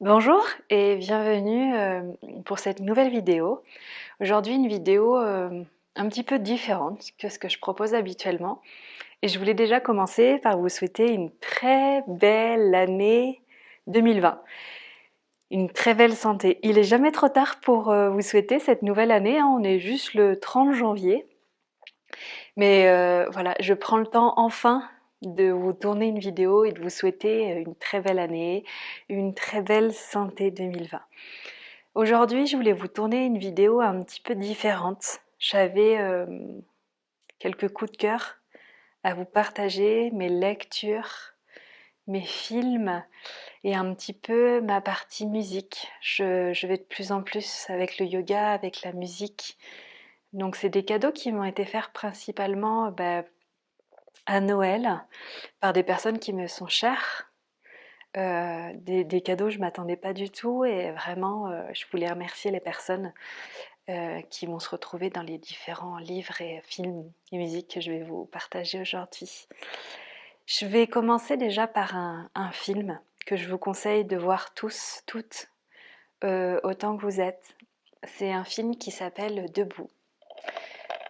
Bonjour et bienvenue pour cette nouvelle vidéo. Aujourd'hui une vidéo un petit peu différente que ce que je propose habituellement. Et je voulais déjà commencer par vous souhaiter une très belle année 2020. Une très belle santé. Il est jamais trop tard pour vous souhaiter cette nouvelle année, hein. On est juste le 30 janvier. Mais voilà, je prends le temps enfin de vous tourner une vidéo et de vous souhaiter une très belle année, une très belle santé 2020. Aujourd'hui, je voulais vous tourner une vidéo un petit peu différente. J'avais quelques coups de cœur à vous partager, mes lectures, mes films et un petit peu ma partie musique. Je vais de plus en plus avec le yoga, avec la musique. Donc c'est des cadeaux qui m'ont été faits principalement à Noël par des personnes qui me sont chères. Des cadeaux, je ne m'attendais pas du tout et vraiment, je voulais remercier les personnes qui vont se retrouver dans les différents livres et films et musiques que je vais vous partager aujourd'hui. Je vais commencer déjà par un film que je vous conseille de voir tous, toutes, autant que vous êtes. C'est un film qui s'appelle Debout.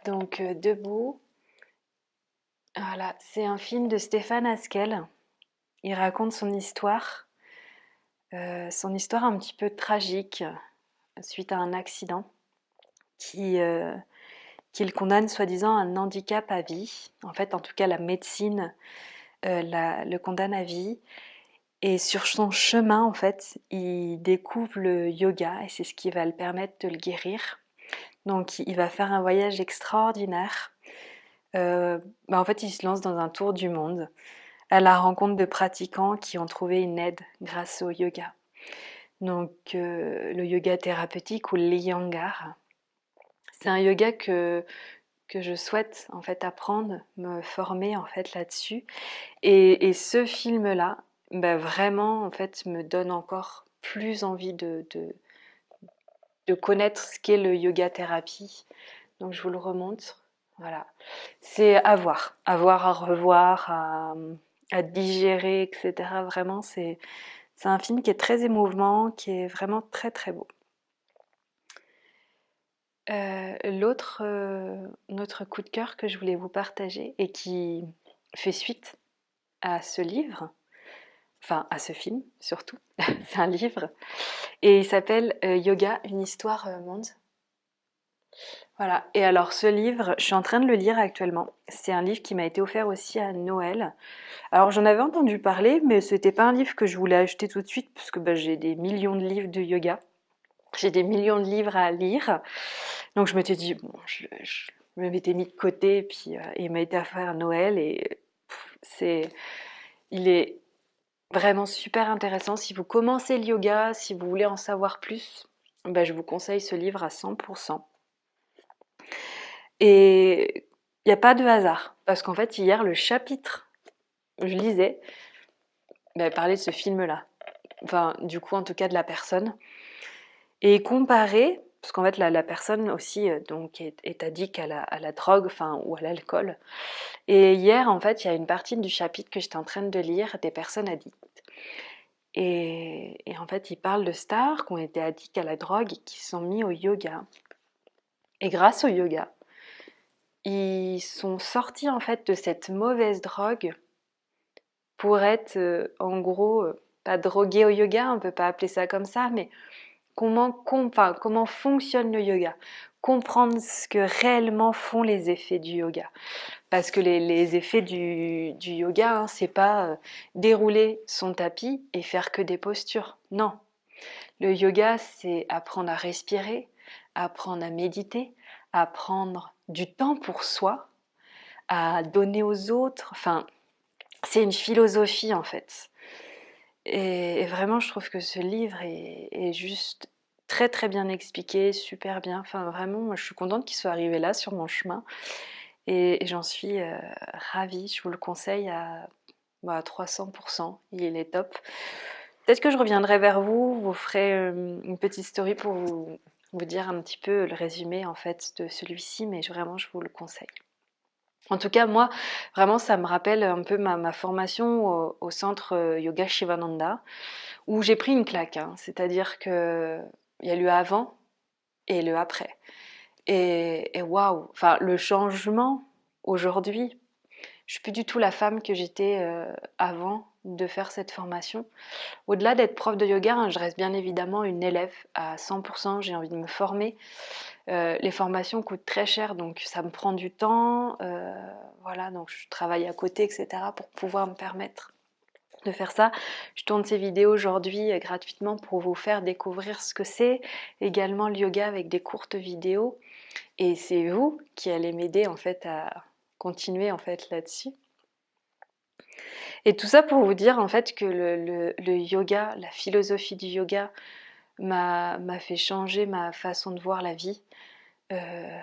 Donc Debout, voilà, c'est un film de Stéphane Haskel. Il raconte son histoire un petit peu tragique suite à un accident qui, qu'il condamne soi-disant à un handicap à vie. En fait, en tout cas, la médecine le condamne à vie. Et sur son chemin, en fait, il découvre le yoga et c'est ce qui va le permettre de le guérir. Donc, il va faire un voyage extraordinaire. En fait, il se lance dans un tour du monde à la rencontre de pratiquants qui ont trouvé une aide grâce au yoga. Donc, le yoga thérapeutique ou l'Iyengar, c'est un yoga que je souhaite en fait apprendre, me former en fait là-dessus. Et ce film-là, vraiment en fait me donne encore plus envie de connaître ce qu'est le yoga thérapie. Donc je vous le remontre. Voilà. C'est à voir, à revoir, à digérer, etc. Vraiment, c'est un film qui est très émouvant, qui est vraiment très très beau. Notre coup de cœur que je voulais vous partager et qui fait suite à ce livre, enfin à ce film surtout, c'est un livre, et il s'appelle Yoga, une histoire monde. Voilà, et alors ce livre, je suis en train de le lire actuellement. C'est un livre qui m'a été offert aussi à Noël. Alors j'en avais entendu parler, mais c'était pas un livre que je voulais acheter tout de suite, parce que j'ai des millions de livres de yoga. J'ai des millions de livres à lire. Donc je m'étais dit, bon, je me m'étais mis de côté, puis il m'a été offert à Noël, et il est vraiment super intéressant. Si vous commencez le yoga, si vous voulez en savoir plus, je vous conseille ce livre à 100%. Et il n'y a pas de hasard, parce qu'en fait, hier, le chapitre, je lisais, parlait de ce film-là. Enfin, du coup, en tout cas, de la personne. Et comparer, parce qu'en fait, la personne aussi donc est addict à la drogue, enfin, ou à l'alcool. Et hier, en fait, il y a une partie du chapitre que j'étais en train de lire des personnes addictes. Et en fait, il parle de stars qui ont été addicts à la drogue et qui se sont mis au yoga. Et grâce au yoga, ils sont sortis en fait de cette mauvaise drogue pour être en gros pas drogués au yoga, on peut pas appeler ça comme ça, mais comment fonctionne le yoga, comprendre ce que réellement font les effets du yoga. Parce que les effets du yoga, hein, c'est pas dérouler son tapis et faire que des postures. Non. Le yoga, c'est apprendre à respirer, apprendre à méditer, apprendre du temps pour soi, à donner aux autres. Enfin, c'est une philosophie en fait. Et vraiment, je trouve que ce livre est juste très très bien expliqué, super bien. Enfin, vraiment, moi, je suis contente qu'il soit arrivé là sur mon chemin. Et j'en suis ravie. Je vous le conseille à 300%. Il est top. Peut-être que je reviendrai vers vous, vous ferez une petite story pour vous dire un petit peu le résumé en fait de celui-ci, mais vraiment je vous le conseille. En tout cas, moi, vraiment, ça me rappelle un peu ma formation au centre Yoga Shivananda, où j'ai pris une claque, hein. C'est-à-dire que il y a le avant et le après. Et waouh, enfin, le changement aujourd'hui, je suis plus du tout la femme que j'étais avant de faire cette formation. Au-delà d'être prof de yoga, hein, je reste bien évidemment une élève à 100%, j'ai envie de me former. Les formations coûtent très cher, donc ça me prend du temps. Voilà, donc je travaille à côté, etc. pour pouvoir me permettre de faire ça. Je tourne ces vidéos aujourd'hui gratuitement pour vous faire découvrir ce que c'est. Également le yoga avec des courtes vidéos. Et c'est vous qui allez m'aider en fait à continuer en fait là-dessus. Et tout ça pour vous dire en fait que le yoga, la philosophie du yoga m'a fait changer ma façon de voir la vie. Euh,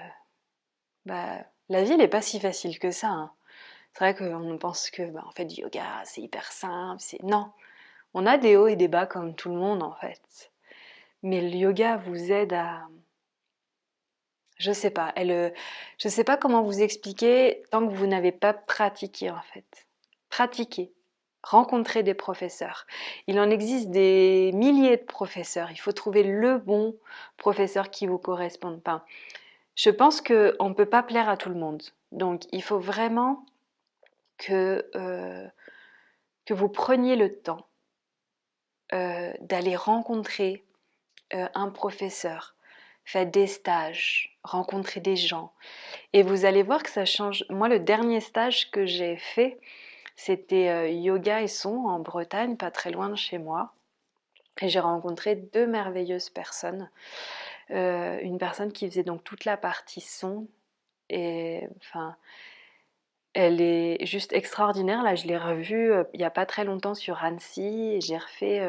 la vie, elle n'est pas si facile que ça, hein. C'est vrai qu'on pense que en fait, du yoga, c'est hyper simple. Non, on a des hauts et des bas comme tout le monde en fait. Mais le yoga vous aide à... Je sais pas, je sais pas comment vous expliquer tant que vous n'avez pas pratiqué en fait. Pratiquer, rencontrer des professeurs. Il en existe des milliers de professeurs. Il faut trouver le bon professeur qui vous corresponde. Enfin, je pense qu'on ne peut pas plaire à tout le monde. Donc, il faut vraiment que vous preniez le temps d'aller rencontrer un professeur, faites des stages, rencontrez des gens. Et vous allez voir que ça change. Moi, le dernier stage que j'ai fait, c'était yoga et son en Bretagne, pas très loin de chez moi. Et j'ai rencontré deux merveilleuses personnes. Une personne qui faisait donc toute la partie son. Et enfin, elle est juste extraordinaire. Là, je l'ai revue il n'y a pas très longtemps sur Annecy. Et j'ai refait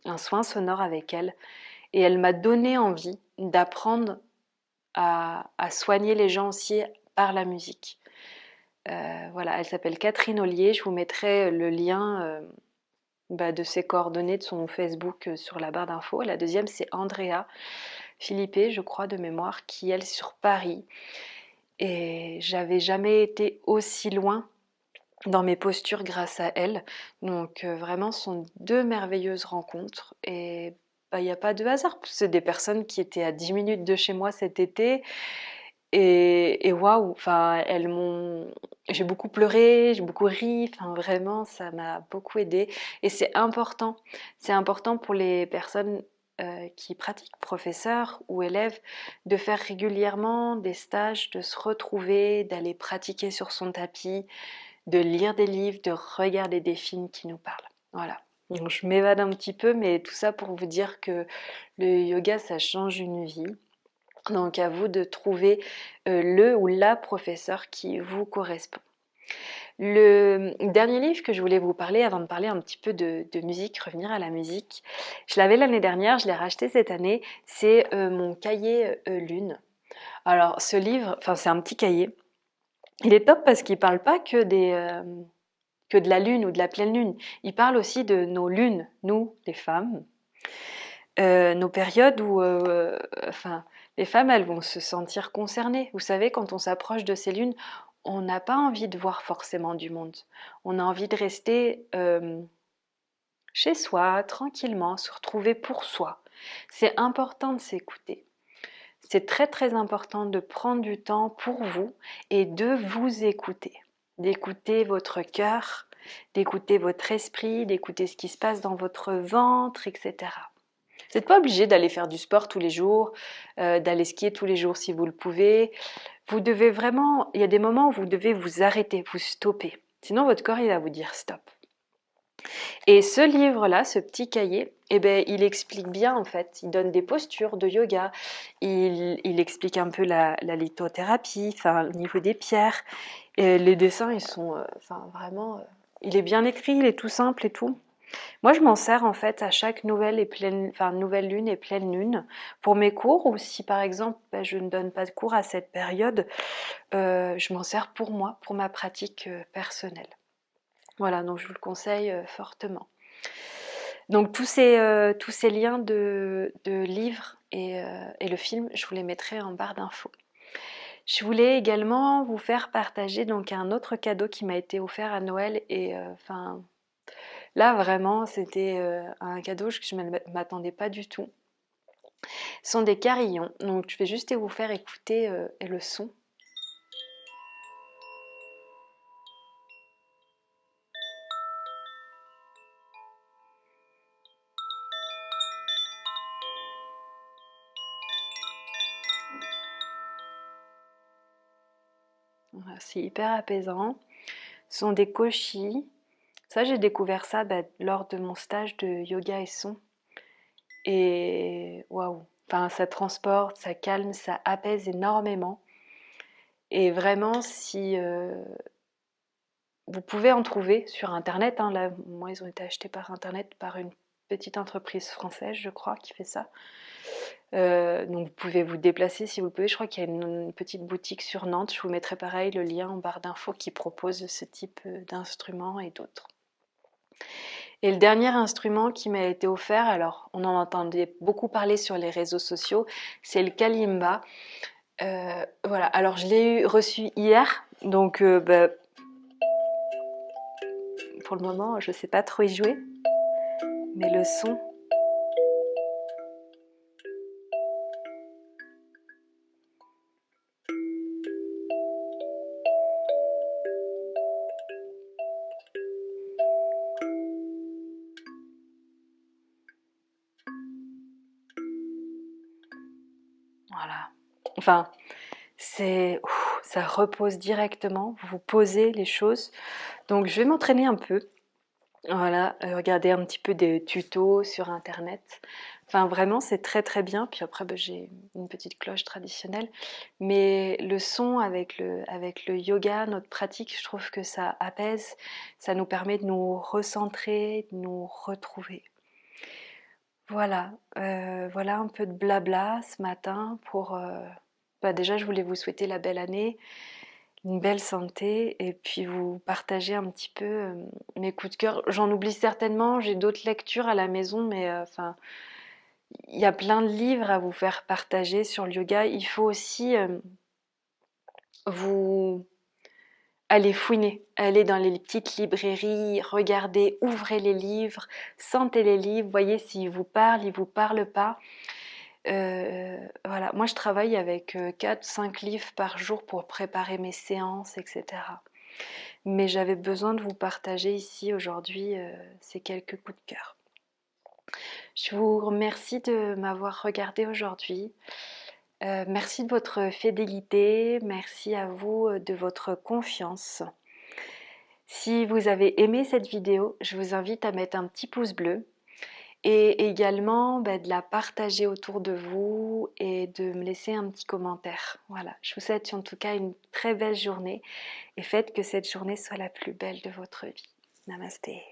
un soin sonore avec elle. Et elle m'a donné envie d'apprendre à soigner les gens aussi par la musique. Voilà, elle s'appelle Catherine Ollier. Je vous mettrai le lien de ses coordonnées, de son Facebook sur la barre d'infos. La deuxième, c'est Andrea Philippé, je crois, de mémoire, qui, elle, est sur Paris. Et j'avais jamais été aussi loin dans mes postures grâce à elle. Donc vraiment, ce sont deux merveilleuses rencontres. Et il n'y a pas de hasard. C'est des personnes qui étaient à 10 minutes de chez moi cet été. Et waouh, enfin, elles m'ont... J'ai beaucoup pleuré, j'ai beaucoup ri, enfin vraiment, ça m'a beaucoup aidée. Et c'est important pour les personnes qui pratiquent, professeurs ou élèves, de faire régulièrement des stages, de se retrouver, d'aller pratiquer sur son tapis, de lire des livres, de regarder des films qui nous parlent. Voilà. Donc je m'évade un petit peu, mais tout ça pour vous dire que le yoga, ça change une vie. Donc à vous de trouver le ou la professeur qui vous correspond. Le dernier livre que je voulais vous parler, avant de parler un petit peu de musique, revenir à la musique, je l'avais l'année dernière, je l'ai racheté cette année, c'est mon cahier Lune. Alors ce livre, enfin c'est un petit cahier, il est top parce qu'il ne parle pas que de la lune ou de la pleine lune, il parle aussi de nos lunes, nous les femmes, nos périodes où enfin, les femmes, elles vont se sentir concernées. Vous savez, quand on s'approche de ces lunes, on n'a pas envie de voir forcément du monde. On a envie de rester chez soi, tranquillement, se retrouver pour soi. C'est important de s'écouter. C'est très très important de prendre du temps pour vous et de vous écouter. D'écouter votre cœur, d'écouter votre esprit, d'écouter ce qui se passe dans votre ventre, etc. Vous n'êtes pas obligé d'aller faire du sport tous les jours, d'aller skier tous les jours si vous le pouvez. Vous devez vraiment, il y a des moments où vous devez vous arrêter, vous stopper. Sinon, votre corps, il va vous dire stop. Et ce livre-là, ce petit cahier, eh ben, il explique bien en fait. Il donne des postures de yoga. Il explique un peu la lithothérapie, enfin, au niveau des pierres. Et les dessins, ils sont enfin, vraiment... il est bien écrit, il est tout simple et tout. Moi, je m'en sers en fait à chaque nouvelle lune et pleine lune pour mes cours, ou si par exemple je ne donne pas de cours à cette période, je m'en sers pour moi, pour ma pratique personnelle. Voilà, donc je vous le conseille fortement. Donc tous ces liens de livres et le film, je vous les mettrai en barre d'infos. Je voulais également vous faire partager donc un autre cadeau qui m'a été offert à Noël et enfin là vraiment c'était un cadeau que je ne m'attendais pas du tout. Ce sont des carillons, donc je vais juste vous faire écouter le son. Voilà, c'est hyper apaisant. Ce sont des koshis. Ça, j'ai découvert ça lors de mon stage de yoga et son. Et waouh, enfin, ça transporte, ça calme, ça apaise énormément. Et vraiment, si vous pouvez en trouver sur Internet, hein, là, moi, ils ont été achetés par Internet par une petite entreprise française, je crois, qui fait ça. Donc vous pouvez vous déplacer si vous le pouvez. Je crois qu'il y a une petite boutique sur Nantes. Je vous mettrai pareil le lien en barre d'infos qui propose ce type d'instruments et d'autres. Et le dernier instrument qui m'a été offert, alors on en entendait beaucoup parler sur les réseaux sociaux, c'est le kalimba. Voilà, alors je l'ai reçu hier, donc pour le moment je ne sais pas trop y jouer, mais le son... Voilà, enfin... ça repose directement, vous posez les choses. Donc je vais m'entraîner un peu, voilà, regarder un petit peu des tutos sur internet. Enfin vraiment c'est très très bien, puis après j'ai une petite cloche traditionnelle. Mais le son avec le yoga, notre pratique, je trouve que ça apaise, ça nous permet de nous recentrer, de nous retrouver. Voilà, voilà un peu de blabla ce matin pour... déjà, je voulais vous souhaiter la belle année, une belle santé et puis vous partager un petit peu mes coups de cœur. J'en oublie certainement, j'ai d'autres lectures à la maison, mais enfin, il y a plein de livres à vous faire partager sur le yoga. Il faut aussi vous aller fouiner, aller dans les petites librairies, regarder, ouvrez les livres, sentez les livres, voyez s'ils vous parlent, ils vous parlent pas. Voilà, moi je travaille avec 4-5 livres par jour pour préparer mes séances, etc. Mais j'avais besoin de vous partager ici aujourd'hui ces quelques coups de cœur. Je vous remercie de m'avoir regardé aujourd'hui. Merci de votre fidélité, merci à vous de votre confiance. Si vous avez aimé cette vidéo, je vous invite à mettre un petit pouce bleu et également de la partager autour de vous et de me laisser un petit commentaire. Voilà, je vous souhaite en tout cas une très belle journée et faites que cette journée soit la plus belle de votre vie. Namasté.